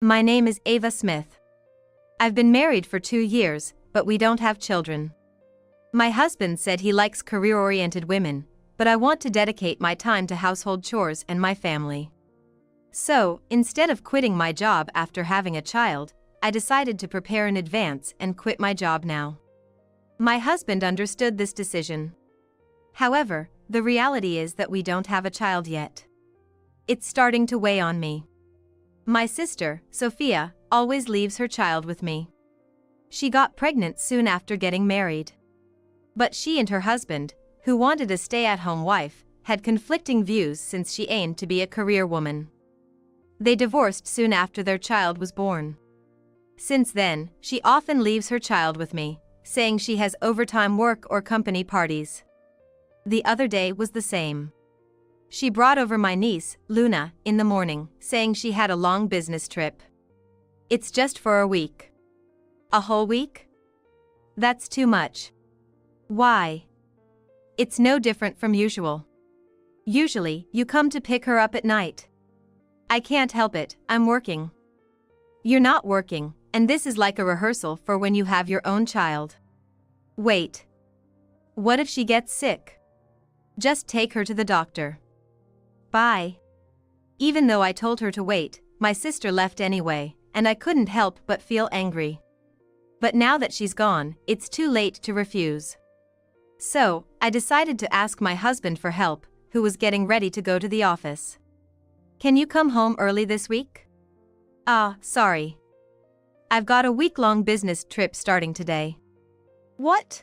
My name is Ava Smith. I've been married for 2 years, but we don't have children. My husband said he likes career-oriented women, but I want to dedicate my time to household chores and my family. So, instead of quitting my job after having a child, I decided to prepare in advance and quit my job now. My husband understood this decision. However, the reality is that we don't have a child yet. It's starting to weigh on me. My sister, Sophia, always leaves her child with me. She got pregnant soon after getting married. But she and her husband, who wanted a stay-at-home wife, had conflicting views since she aimed to be a career woman. They divorced soon after their child was born. Since then, she often leaves her child with me, saying she has overtime work or company parties. The other day was the same. She brought over my niece, Luna, in the morning, saying she had a long business trip. It's just for a week. A whole week? That's too much. Why? It's no different from usual. Usually, you come to pick her up at night. I can't help it, I'm working. You're not working, and this is like a rehearsal for when you have your own child. Wait. What if she gets sick? Just take her to the doctor. Bye. Even though I told her to wait, my sister left anyway, and I couldn't help but feel angry. But now that she's gone, it's too late to refuse. So, I decided to ask my husband for help, who was getting ready to go to the office. Can you come home early this week? Sorry. I've got a week-long business trip starting today. What?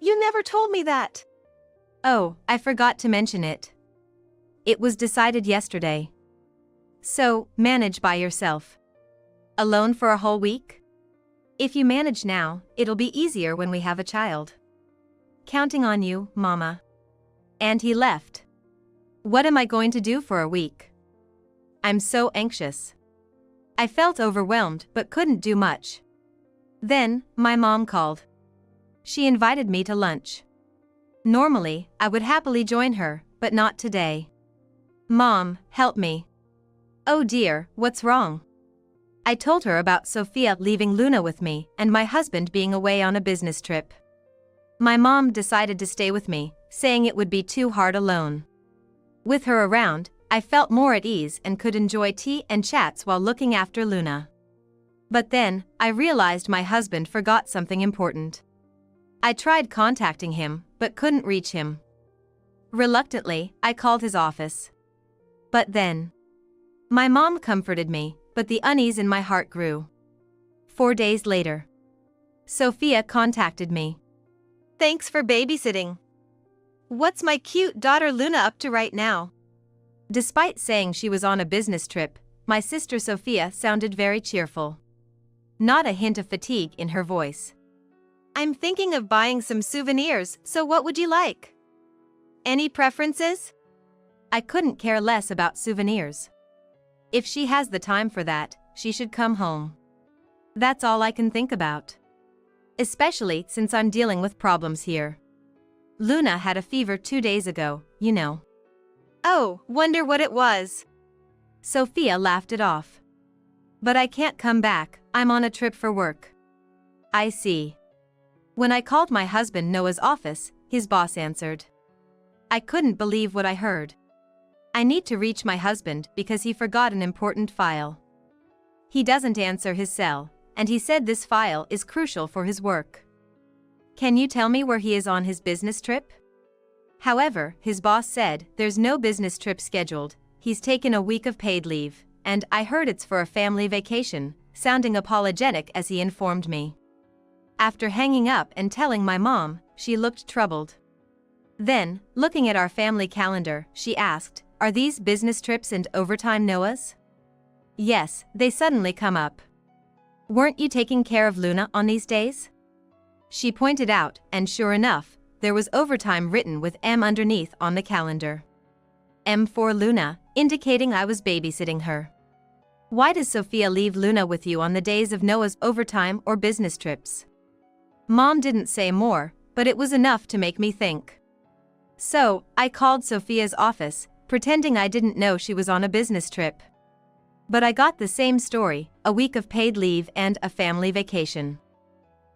You never told me that. Oh, I forgot to mention it. It was decided yesterday. So, manage by yourself. Alone for a whole week? If you manage now, it'll be easier when we have a child. Counting on you, Mama. And he left. What am I going to do for a week? I'm so anxious. I felt overwhelmed but couldn't do much. Then, my mom called. She invited me to lunch. Normally, I would happily join her, but not today. Mom, help me. Oh dear, what's wrong? I told her about Sophia leaving Luna with me and my husband being away on a business trip. My mom decided to stay with me, saying it would be too hard alone. With her around, I felt more at ease and could enjoy tea and chats while looking after Luna. But then, I realized my husband forgot something important. I tried contacting him, but couldn't reach him. Reluctantly, I called his office. But then, my mom comforted me, but the unease in my heart grew. 4 days later, Sophia contacted me. Thanks for babysitting. What's my cute daughter Luna up to right now? Despite saying she was on a business trip, my sister Sophia sounded very cheerful. Not a hint of fatigue in her voice. I'm thinking of buying some souvenirs, so what would you like? Any preferences? I couldn't care less about souvenirs. If she has the time for that, she should come home. That's all I can think about. Especially since I'm dealing with problems here. Luna had a fever 2 days ago, you know. Oh, wonder what it was. Sophia laughed it off. But I can't come back, I'm on a trip for work. I see. When I called my husband Noah's office, his boss answered. I couldn't believe what I heard. I need to reach my husband because he forgot an important file. He doesn't answer his cell, and he said this file is crucial for his work. Can you tell me where he is on his business trip? However, his boss said there's no business trip scheduled, he's taken a week of paid leave, and I heard it's for a family vacation, sounding apologetic as he informed me. After hanging up and telling my mom, she looked troubled. Then, looking at our family calendar, she asked, are these business trips and overtime Noah's? Yes, they suddenly come up. Weren't you taking care of Luna on these days? She pointed out, and sure enough, there was overtime written with M underneath on the calendar. M for Luna, indicating I was babysitting her. Why does Sophia leave Luna with you on the days of Noah's overtime or business trips? Mom didn't say more, but it was enough to make me think. So, I called Sophia's office, pretending I didn't know she was on a business trip. But I got the same story, a week of paid leave and a family vacation.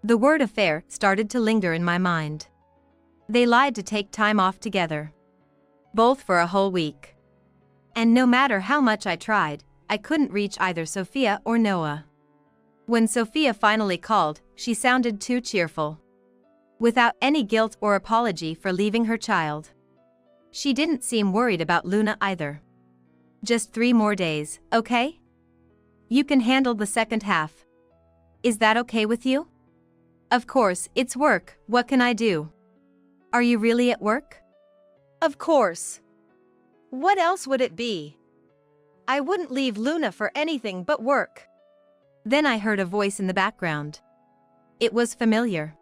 The word affair started to linger in my mind. They lied to take time off together. Both for a whole week. And no matter how much I tried, I couldn't reach either Sophia or Noah. When Sophia finally called, she sounded too cheerful. Without any guilt or apology for leaving her child. She didn't seem worried about Luna either. Just 3 more days, okay? You can handle the second half. Is that okay with you? Of course, it's work, what can I do? Are you really at work? Of course. What else would it be? I wouldn't leave Luna for anything but work. Then I heard a voice in the background. It was familiar.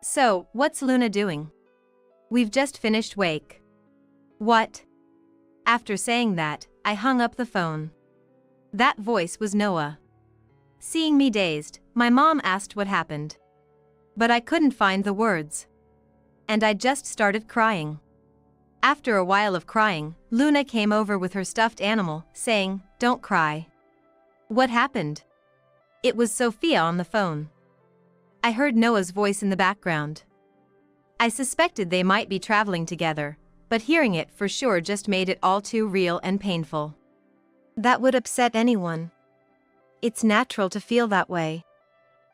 So, what's Luna doing? We've just finished wake. What? After saying that, I hung up the phone. That voice was Noah. Seeing me dazed, my mom asked what happened. But I couldn't find the words. And I just started crying. After a while of crying, Luna came over with her stuffed animal, saying, "Don't cry." What happened? It was Sophia on the phone. I heard Noah's voice in the background. I suspected they might be traveling together, but hearing it for sure just made it all too real and painful. That would upset anyone. It's natural to feel that way.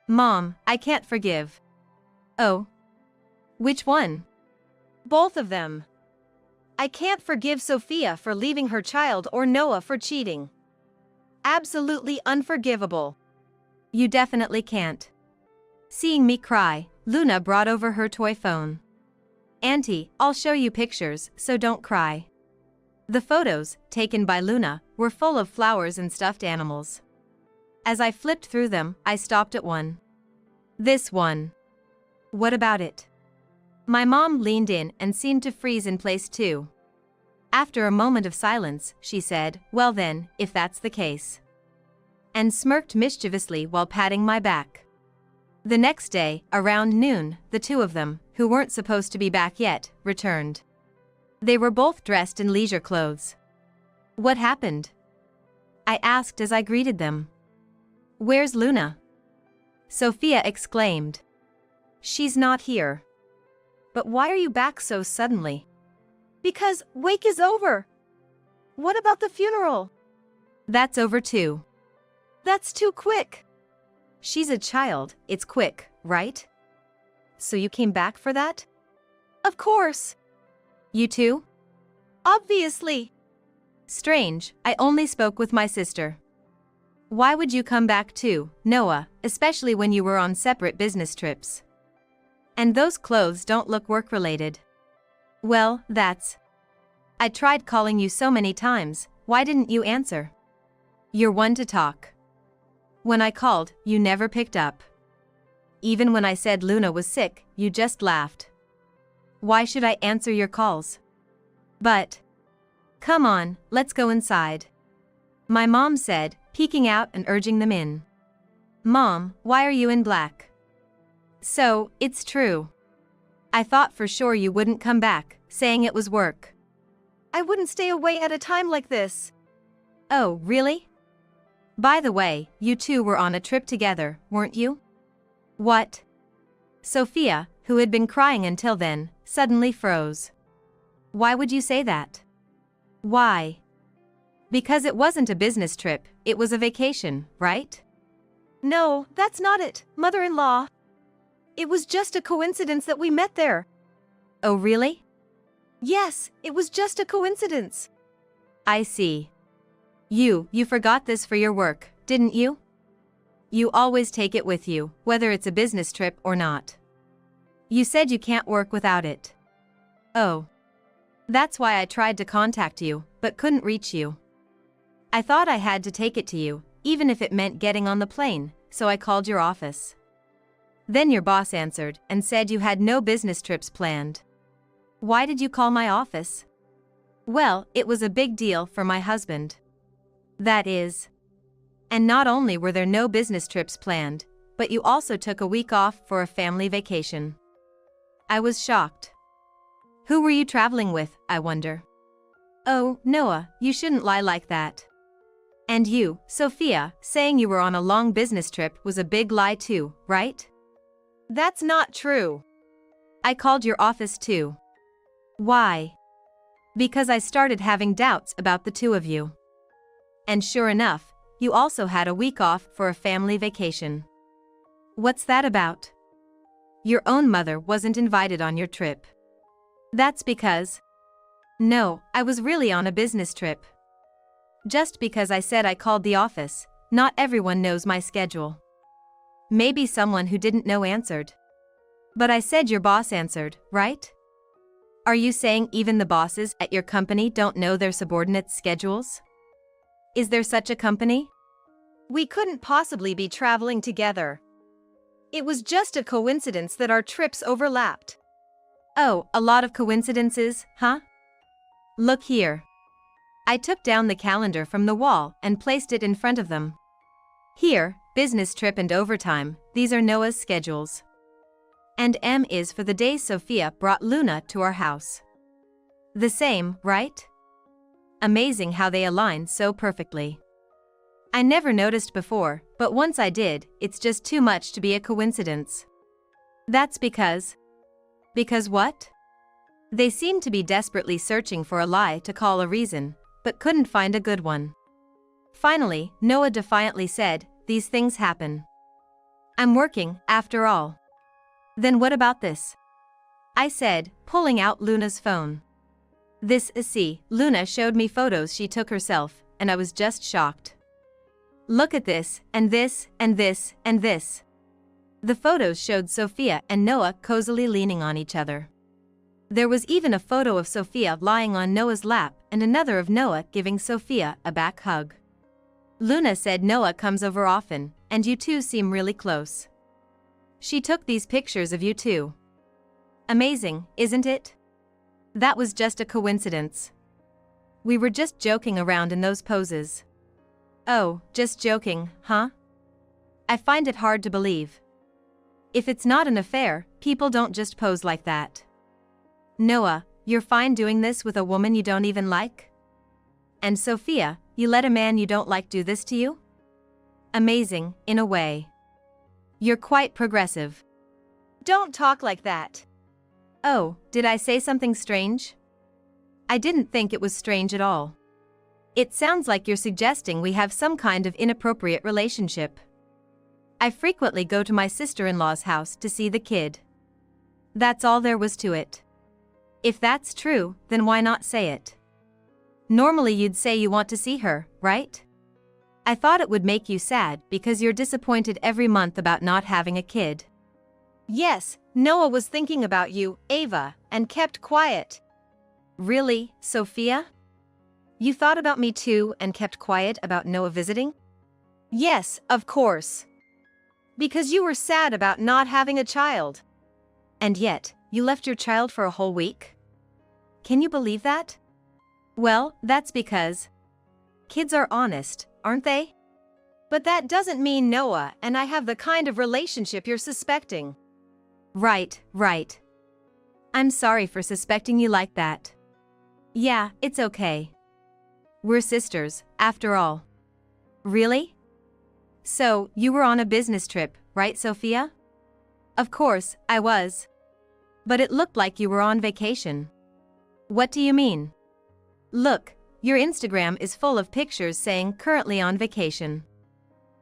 Mom, I can't forgive. Oh. Which one? Both of them. I can't forgive Sophia for leaving her child or Noah for cheating. Absolutely unforgivable. You definitely can't. Seeing me cry, Luna brought over her toy phone. Auntie, I'll show you pictures, so don't cry. The photos, taken by Luna, were full of flowers and stuffed animals. As I flipped through them, I stopped at one. This one. What about it? My mom leaned in and seemed to freeze in place too. After a moment of silence, she said, "Well then, if that's the case." And smirked mischievously while patting my back. The next day, around noon, the 2 of them, who weren't supposed to be back yet, returned. They were both dressed in leisure clothes. What happened? I asked as I greeted them. Where's Luna? Sophia exclaimed. She's not here. But why are you back so suddenly? Because wake is over. What about the funeral? That's over too. That's too quick. She's a child, it's quick, right? So you came back for that? Of course. You too? Obviously. Strange, I only spoke with my sister. Why would you come back too, Noah, especially when you were on separate business trips? And those clothes don't look work-related. Well, that's... I tried calling you so many times, why didn't you answer? You're one to talk. When I called, you never picked up. Even when I said Luna was sick, you just laughed. Why should I answer your calls? But... Come on, let's go inside. My mom said, peeking out and urging them in. Mom, why are you in black? So, it's true. I thought for sure you wouldn't come back, saying it was work. I wouldn't stay away at a time like this. Oh, really? By the way, you 2 were on a trip together, weren't you? What? Sophia, who had been crying until then, suddenly froze. Why would you say that? Why? Because it wasn't a business trip, it was a vacation, right? No, that's not it, mother-in-law. It was just a coincidence that we met there. Oh, really? Yes, it was just a coincidence. I see. You forgot this for your work, didn't you? You always take it with you, whether it's a business trip or not. You said you can't work without it. Oh. That's why I tried to contact you, but couldn't reach you. I thought I had to take it to you, even if it meant getting on the plane, so I called your office. Then your boss answered and said you had no business trips planned. Why did you call my office? Well, it was a big deal for my husband. That is. And not only were there no business trips planned, but you also took a week off for a family vacation. I was shocked. Who were you traveling with, I wonder? Oh, Noah, you shouldn't lie like that. And you, Sophia, saying you were on a long business trip was a big lie too, right? That's not true. I called your office too. Why? Because I started having doubts about the two of you. And sure enough, you also had a week off for a family vacation. What's that about? Your own mother wasn't invited on your trip. That's because… No, I was really on a business trip. Just because I said I called the office, not everyone knows my schedule. Maybe someone who didn't know answered. But I said your boss answered, right? Are you saying even the bosses at your company don't know their subordinates' schedules? Is there such a company? We couldn't possibly be traveling together. It was just a coincidence that our trips overlapped. Oh, a lot of coincidences, huh? Look here. I took down the calendar from the wall and placed it in front of them. Here, business trip and overtime, these are Noah's schedules. And M is for the days Sophia brought Luna to our house. The same, right? Amazing how they align so perfectly. I never noticed before, but once I did, it's just too much to be a coincidence. That's because… Because what? They seemed to be desperately searching for a lie to call a reason, but couldn't find a good one. Finally, Noah defiantly said, "These things happen. I'm working, after all." "Then what about this?" I said, pulling out Luna's phone. This is see, Luna showed me photos she took herself, and I was just shocked. Look at this, and this, and this, and this. The photos showed Sophia and Noah cozily leaning on each other. There was even a photo of Sophia lying on Noah's lap and another of Noah giving Sophia a back hug. Luna said Noah comes over often, and you two seem really close. She took these pictures of you two. Amazing, isn't it? That was just a coincidence. We were just joking around in those poses. Oh, just joking, huh? I find it hard to believe. If it's not an affair, people don't just pose like that. Noah, you're fine doing this with a woman you don't even like? And Sophia, you let a man you don't like do this to you? Amazing, in a way. You're quite progressive. Don't talk like that. Oh, did I say something strange? I didn't think it was strange at all. It sounds like you're suggesting we have some kind of inappropriate relationship. I frequently go to my sister-in-law's house to see the kid. That's all there was to it. If that's true, then why not say it? Normally you'd say you want to see her, right? I thought it would make you sad because you're disappointed every month about not having a kid. Yes, Noah was thinking about you, Ava, and kept quiet. Really, Sophia? You thought about me too and kept quiet about Noah visiting? Yes, of course. Because you were sad about not having a child. And yet, you left your child for a whole week? Can you believe that? Well, that's because kids are honest, aren't they? But that doesn't mean Noah and I have the kind of relationship you're suspecting. Right, right. I'm sorry for suspecting you like that. Yeah, it's okay. We're sisters, after all. Really? So, you were on a business trip, right, Sophia? Of course, I was. But it looked like you were on vacation. What do you mean? Look, your Instagram is full of pictures saying currently on vacation.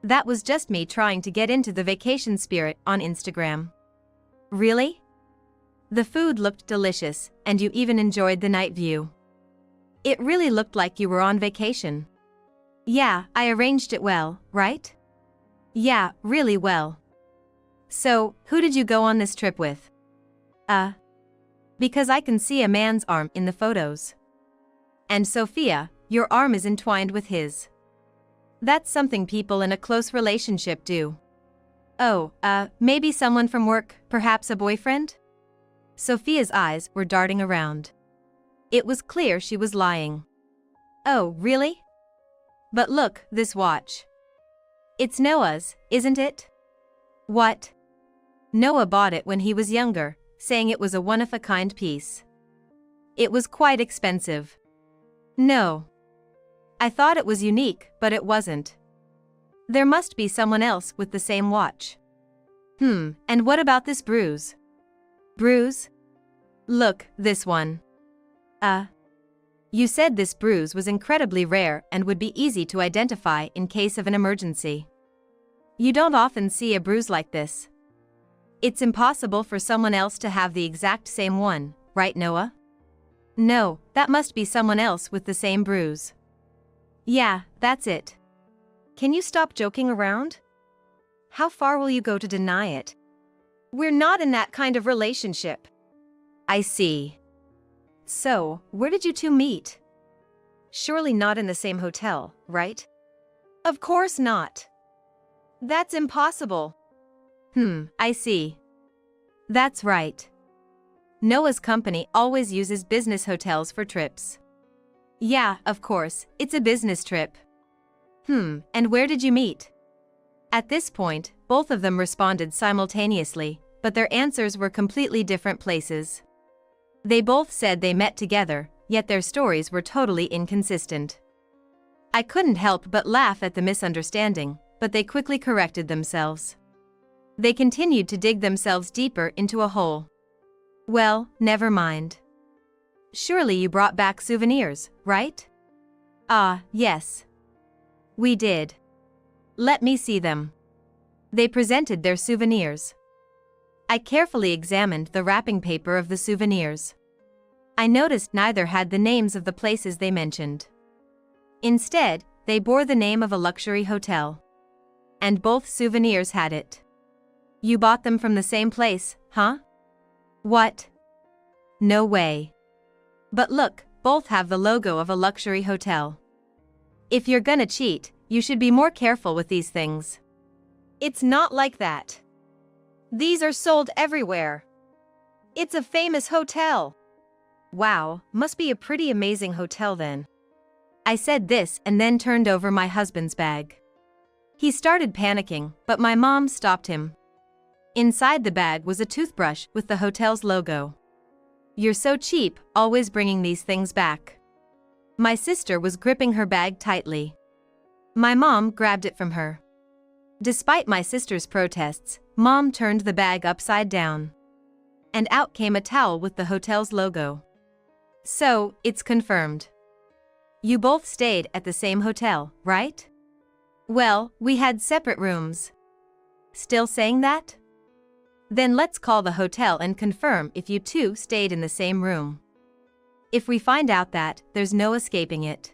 That was just me trying to get into the vacation spirit on Instagram. Really? The food looked delicious, and you even enjoyed the night view. It really looked like you were on vacation. Yeah, I arranged it well, right? Yeah, really well. So, who did you go on this trip with? Because I can see a man's arm in the photos. And Sophia, your arm is entwined with his. That's something people in a close relationship do. Oh, maybe someone from work, perhaps a boyfriend? Sophia's eyes were darting around. It was clear she was lying. Oh, really? But look, this watch. It's Noah's, isn't it? What? Noah bought it when he was younger, saying it was a one-of-a-kind piece. It was quite expensive. No. I thought it was unique, but it wasn't. There must be someone else with the same watch. And what about this bruise? Bruise? Look, this one. You said this bruise was incredibly rare and would be easy to identify in case of an emergency. You don't often see a bruise like this. It's impossible for someone else to have the exact same one, right, Noah? No, that must be someone else with the same bruise. Yeah, that's it. Can you stop joking around? How far will you go to deny it? We're not in that kind of relationship. I see. So, where did you two meet? Surely not in the same hotel, right? Of course not. That's impossible. I see. That's right. Noah's company always uses business hotels for trips. Yeah, of course, it's a business trip. And where did you meet? At this point, both of them responded simultaneously, but their answers were completely different places. They both said they met together, yet their stories were totally inconsistent. I couldn't help but laugh at the misunderstanding, but they quickly corrected themselves. They continued to dig themselves deeper into a hole. Well, never mind. Surely you brought back souvenirs, right? Ah, yes. We did. Let me see them. They presented their souvenirs. I carefully examined the wrapping paper of the souvenirs. I noticed neither had the names of the places they mentioned. Instead, they bore the name of a luxury hotel. And both souvenirs had it. You bought them from the same place, huh? What? No way. But look, both have the logo of a luxury hotel. If you're gonna cheat, you should be more careful with these things. It's not like that. These are sold everywhere. It's a famous hotel. Wow, must be a pretty amazing hotel then. I said this and then turned over my husband's bag. He started panicking, but my mom stopped him. Inside the bag was a toothbrush with the hotel's logo. You're so cheap, always bringing these things back. My sister was gripping her bag tightly. My mom grabbed it from her. Despite my sister's protests, Mom turned the bag upside down. And out came a towel with the hotel's logo. So, it's confirmed. You both stayed at the same hotel, right? Well, we had separate rooms. Still saying that? Then let's call the hotel and confirm if you two stayed in the same room. If we find out that, there's no escaping it.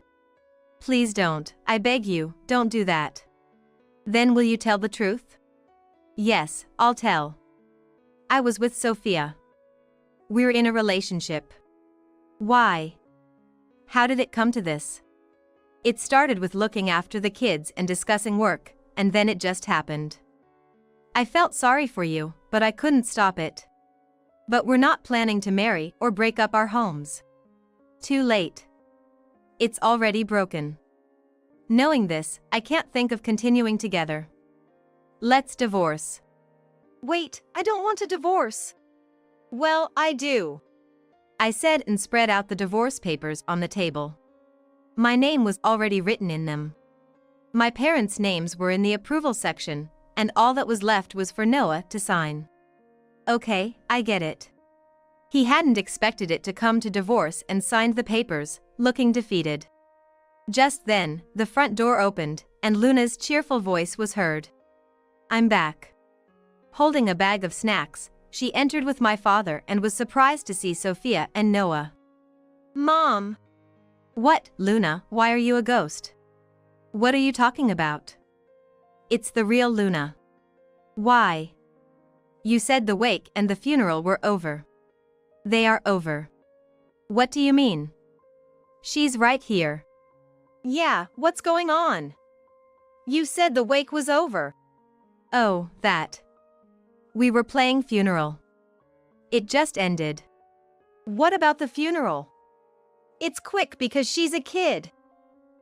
Please don't, I beg you, don't do that. Then will you tell the truth? Yes, I'll tell. I was with Sophia. We're in a relationship. Why? How did it come to this? It started with looking after the kids and discussing work, and then it just happened. I felt sorry for you, but I couldn't stop it. But we're not planning to marry or break up our homes. Too late. It's already broken. Knowing this, I can't think of continuing together. Let's divorce. Wait, I don't want a divorce. Well, I do. I said and spread out the divorce papers on the table. My name was already written in them. My parents' names were in the approval section, and all that was left was for Noah to sign. Okay, I get it. He hadn't expected it to come to divorce and signed the papers, looking defeated. Just then, the front door opened, and Luna's cheerful voice was heard. I'm back. Holding a bag of snacks, she entered with my father and was surprised to see Sophia and Noah. Mom! What, Luna, why are you a ghost? What are you talking about? It's the real Luna. Why? You said the wake and the funeral were over. They are over. What do you mean? She's right here. Yeah, what's going on? You said the wake was over. Oh, that. We were playing funeral. It just ended. What about the funeral? It's quick because she's a kid.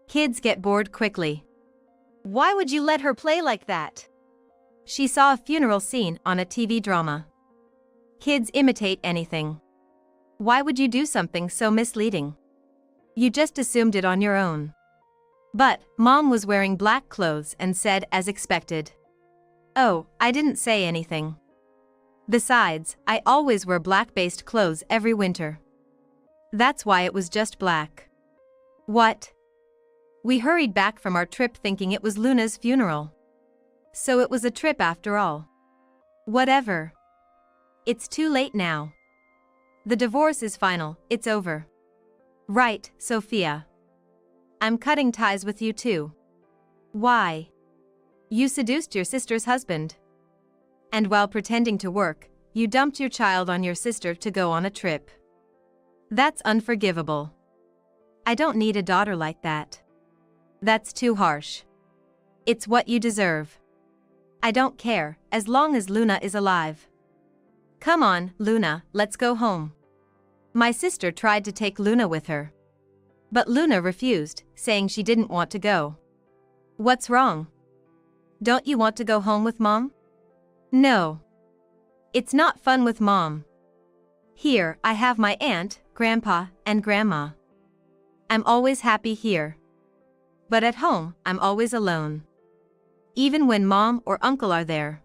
Kids get bored quickly. Why would you let her play like that? She saw a funeral scene on a TV drama. Kids imitate anything. Why would you do something so misleading? You just assumed it on your own. But Mom was wearing black clothes and said as expected. Oh, I didn't say anything. Besides, I always wear black-based clothes every winter. That's why it was just black. What? We hurried back from our trip thinking it was Luna's funeral. So it was a trip after all. Whatever. It's too late now. The divorce is final, it's over. Right, Sophia. I'm cutting ties with you too. Why? You seduced your sister's husband. And while pretending to work, you dumped your child on your sister to go on a trip. That's unforgivable. I don't need a daughter like that. That's too harsh. It's what you deserve. I don't care, as long as Luna is alive. Come on, Luna, let's go home. My sister tried to take Luna with her. But Luna refused, saying she didn't want to go. What's wrong? Don't you want to go home with Mom? No. It's not fun with Mom. Here, I have my aunt, grandpa, and grandma. I'm always happy here. But at home, I'm always alone. Even when Mom or Uncle are there.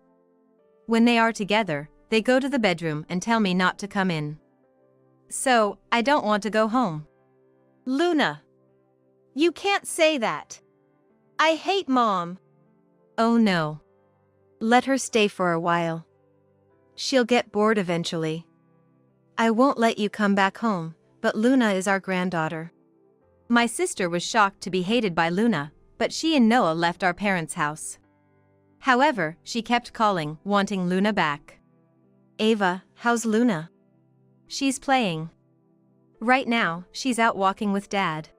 When they are together, they go to the bedroom and tell me not to come in. So, I don't want to go home. Luna. You can't say that. I hate Mom. Oh no. Let her stay for a while. She'll get bored eventually. I won't let you come back home, but Luna is our granddaughter. My sister was shocked to be hated by Luna, but she and Noah left our parents' house. However, she kept calling, wanting Luna back. Ava, how's Luna? She's playing. Right now, she's out walking with Dad.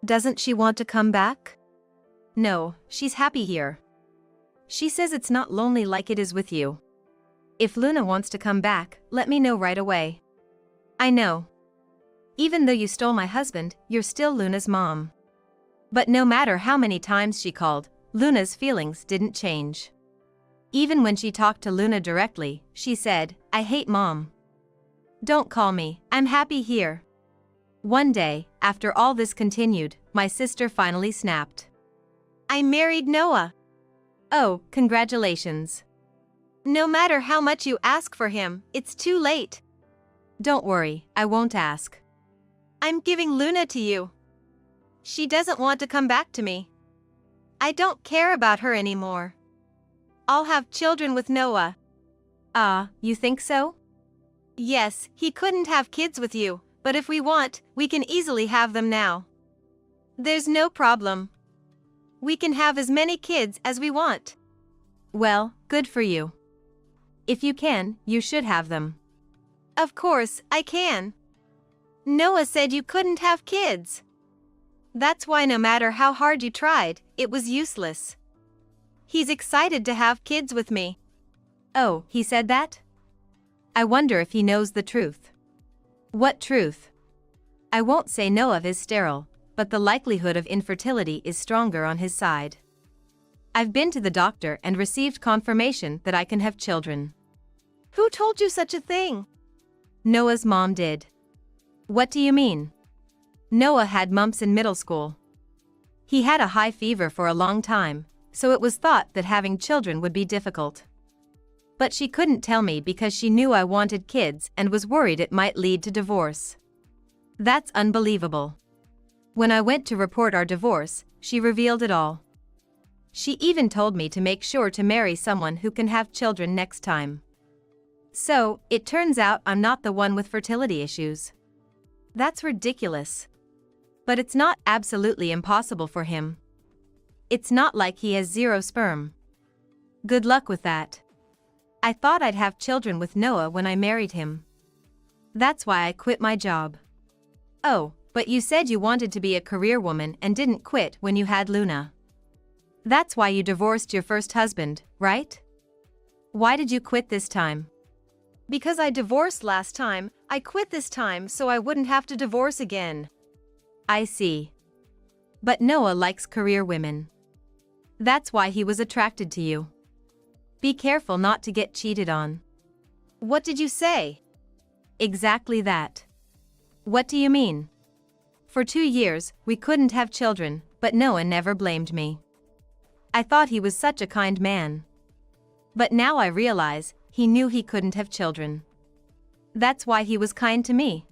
Doesn't she want to come back? No, she's happy here. She says it's not lonely like it is with you. If Luna wants to come back, let me know right away. I know. Even though you stole my husband, you're still Luna's mom. But no matter how many times she called, Luna's feelings didn't change. Even when she talked to Luna directly, she said, I hate Mom. Don't call me, I'm happy here. One day, after all this continued, my sister finally snapped. I married Noah. Oh, congratulations. No matter how much you ask for him, it's too late. Don't worry, I won't ask. I'm giving Luna to you. She doesn't want to come back to me. I don't care about her anymore. I'll have children with Noah. Ah, you think so? Yes, he couldn't have kids with you, but if we want, we can easily have them now. There's no problem. We can have as many kids as we want. Well, good for you. If you can, you should have them. Of course, I can. Noah said you couldn't have kids. That's why no matter how hard you tried, it was useless. He's excited to have kids with me. Oh, he said that? I wonder if he knows the truth. What truth? I won't say Noah is sterile, but the likelihood of infertility is stronger on his side. I've been to the doctor and received confirmation that I can have children. Who told you such a thing? Noah's mom did. What do you mean? Noah had mumps in middle school. He had a high fever for a long time, so it was thought that having children would be difficult. But she couldn't tell me because she knew I wanted kids and was worried it might lead to divorce. That's unbelievable. When I went to report our divorce, she revealed it all. She even told me to make sure to marry someone who can have children next time. So, it turns out I'm not the one with fertility issues. That's ridiculous. But it's not absolutely impossible for him. It's not like he has zero sperm. Good luck with that. I thought I'd have children with Noah when I married him. That's why I quit my job. Oh, but you said you wanted to be a career woman and didn't quit when you had Luna. That's why you divorced your first husband, right? Why did you quit this time? Because I divorced last time, I quit this time so I wouldn't have to divorce again. I see. But Noah likes career women. That's why he was attracted to you. Be careful not to get cheated on. What did you say? Exactly that. What do you mean? For 2 years, we couldn't have children, but Noah never blamed me. I thought he was such a kind man. But now I realize, he knew he couldn't have children. That's why he was kind to me.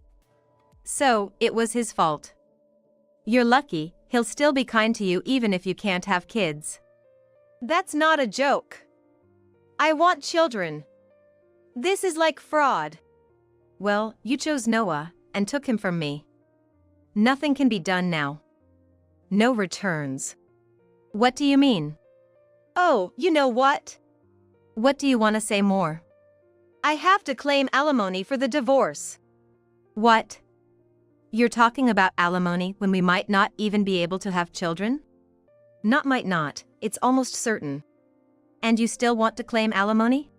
So, it was his fault. You're lucky, he'll still be kind to you even if you can't have kids. That's not a joke. I want children. This is like fraud. Well, you chose Noah, and took him from me. Nothing can be done now. No returns. What do you mean? Oh, you know what? What do you want to say more? I have to claim alimony for the divorce. What? You're talking about alimony when we might not even be able to have children? Not might not, it's almost certain. And you still want to claim alimony?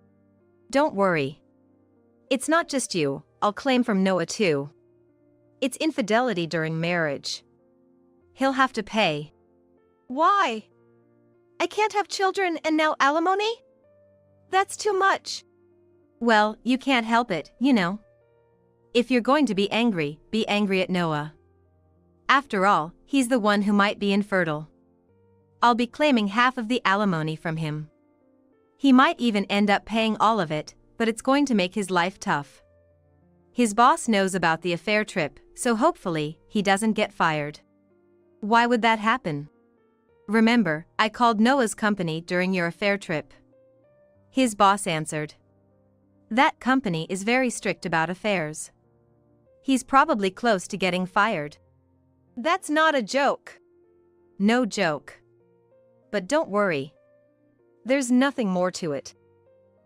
Don't worry. It's not just you, I'll claim from Noah too. It's infidelity during marriage. He'll have to pay. Why? I can't have children and now alimony? That's too much. Well, you can't help it, you know. If you're going to be angry at Noah. After all, he's the one who might be infertile. I'll be claiming half of the alimony from him. He might even end up paying all of it, but it's going to make his life tough. His boss knows about the affair trip, so hopefully, he doesn't get fired. Why would that happen? Remember, I called Noah's company during your affair trip. His boss answered. That company is very strict about affairs. He's probably close to getting fired. That's not a joke. No joke. But don't worry. There's nothing more to it.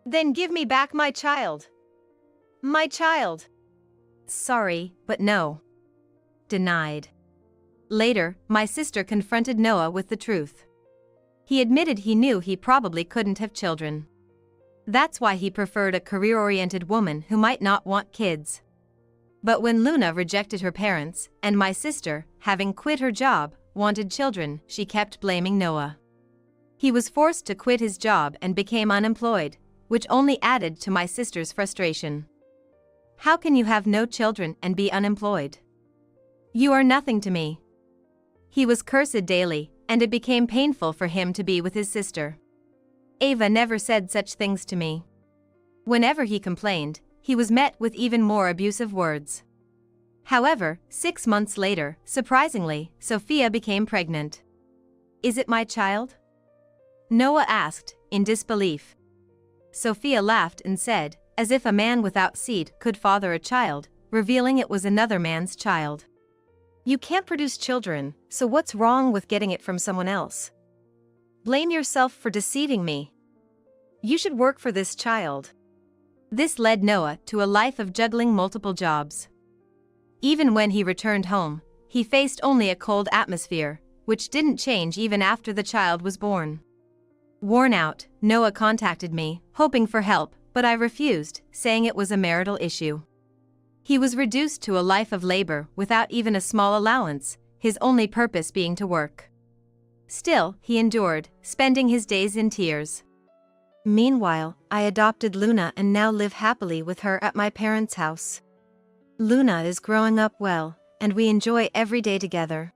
Then give me back my child. My child. Sorry, but no. Denied. Later, my sister confronted Noah with the truth. He admitted he knew he probably couldn't have children. That's why he preferred a career-oriented woman who might not want kids. But when Luna rejected her parents, and my sister, having quit her job, wanted children, she kept blaming Noah. He was forced to quit his job and became unemployed, which only added to my sister's frustration. How can you have no children and be unemployed? You are nothing to me. He was cursed daily, and it became painful for him to be with his sister. Ava never said such things to me. Whenever he complained, he was met with even more abusive words. However, 6 months later, surprisingly, Sophia became pregnant. Is it my child? Noah asked, in disbelief. Sophia laughed and said, as if a man without seed could father a child, revealing it was another man's child. You can't produce children, so what's wrong with getting it from someone else? Blame yourself for deceiving me. You should work for this child. This led Noah to a life of juggling multiple jobs. Even when he returned home, he faced only a cold atmosphere, which didn't change even after the child was born. Worn out, Noah contacted me, hoping for help, but I refused, saying it was a marital issue. He was reduced to a life of labor without even a small allowance, his only purpose being to work. Still, he endured, spending his days in tears. Meanwhile, I adopted Luna and now live happily with her at my parents' house. Luna is growing up well, and we enjoy every day together.